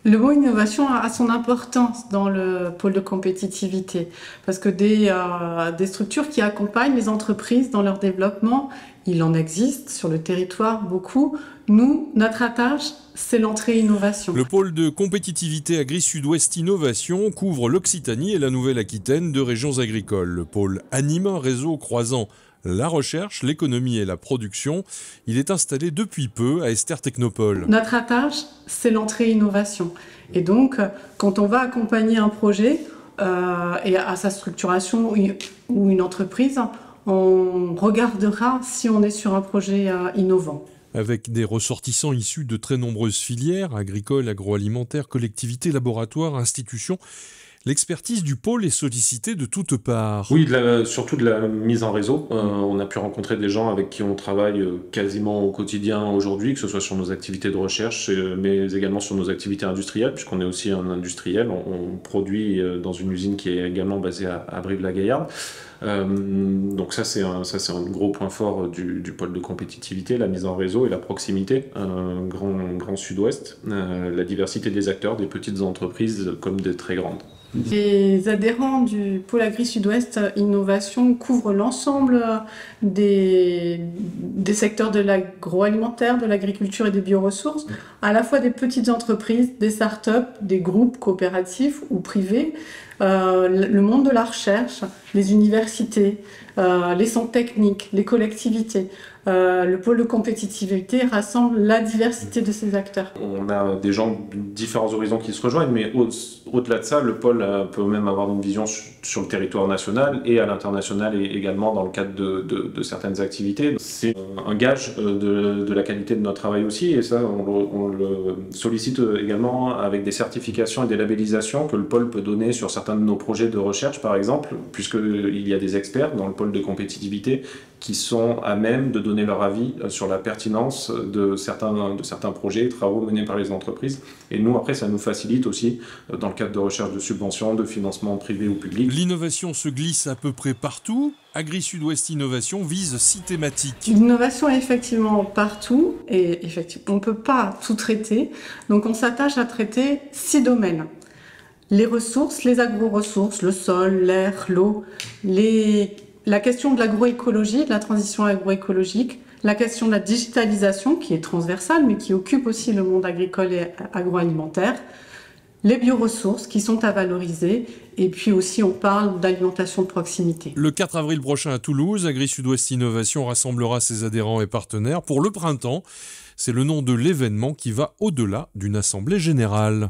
Le mot innovation a son importance dans le pôle de compétitivité parce que des structures qui accompagnent les entreprises dans leur développement, il en existe sur le territoire beaucoup. Nous, notre attache, c'est l'entrée innovation. Le pôle de compétitivité Agri-Sud-Ouest Innovation couvre l'Occitanie et la Nouvelle-Aquitaine, deux régions agricoles. Le pôle anime un réseau croisant la recherche, l'économie et la production. Il est installé depuis peu à Esther Technopole. Notre attache, c'est l'entrée innovation. Et donc, quand on va accompagner un projet et à sa structuration ou une entreprise, on regardera si on est sur un projet innovant. Avec des ressortissants issus de très nombreuses filières, agricoles, agroalimentaires, collectivités, laboratoires, institutions, l'expertise du pôle est sollicitée de toutes parts. Oui, surtout de la mise en réseau. On a pu rencontrer des gens avec qui on travaille quasiment au quotidien aujourd'hui, que ce soit sur nos activités de recherche, mais également sur nos activités industrielles, puisqu'on est aussi un industriel. On produit dans une usine qui est également basée à Brive-la-Gaillarde. Donc ça c'est un gros point fort du pôle de compétitivité, la mise en réseau et la proximité, grand sud-ouest, la diversité des acteurs, des petites entreprises comme des très grandes. Les adhérents du pôle Agri-Sud-Ouest Innovation couvrent l'ensemble des secteurs de l'agroalimentaire, de l'agriculture et des bioressources, à la fois des petites entreprises, des startups, des groupes coopératifs ou privés, le monde de la recherche, les universités, les centres techniques, les collectivités. Le pôle de compétitivité rassemble la diversité de ces acteurs. On a des gens de différents horizons qui se rejoignent, mais au-delà de ça, le pôle peut même avoir une vision sur le territoire national et à l'international et également dans le cadre de certaines activités. C'est un gage de la qualité de notre travail aussi, et ça, on le sollicite également avec des certifications et des labellisations que le pôle peut donner sur certains de nos projets de recherche, par exemple, puisqu'il y a des experts dans le pôle de compétitivité qui sont à même de donner leur avis sur la pertinence de certains projets et travaux menés par les entreprises. Et nous, après, ça nous facilite aussi dans le cadre de recherche de subventions, de financement privé ou public. L'innovation se glisse à peu près partout. Agri-Sud-Ouest Innovation vise 6 thématiques. L'innovation est effectivement partout et effectivement, on ne peut pas tout traiter. Donc on s'attache à traiter 6 domaines. Les ressources, les agro-ressources, le sol, l'air, l'eau, la question de l'agroécologie, de la transition agroécologique, la question de la digitalisation qui est transversale mais qui occupe aussi le monde agricole et agroalimentaire, les bioressources qui sont à valoriser et puis aussi on parle d'alimentation de proximité. Le 4 avril prochain à Toulouse, Agri-Sud-Ouest Innovation rassemblera ses adhérents et partenaires pour le printemps. C'est le nom de l'événement qui va au-delà d'une assemblée générale.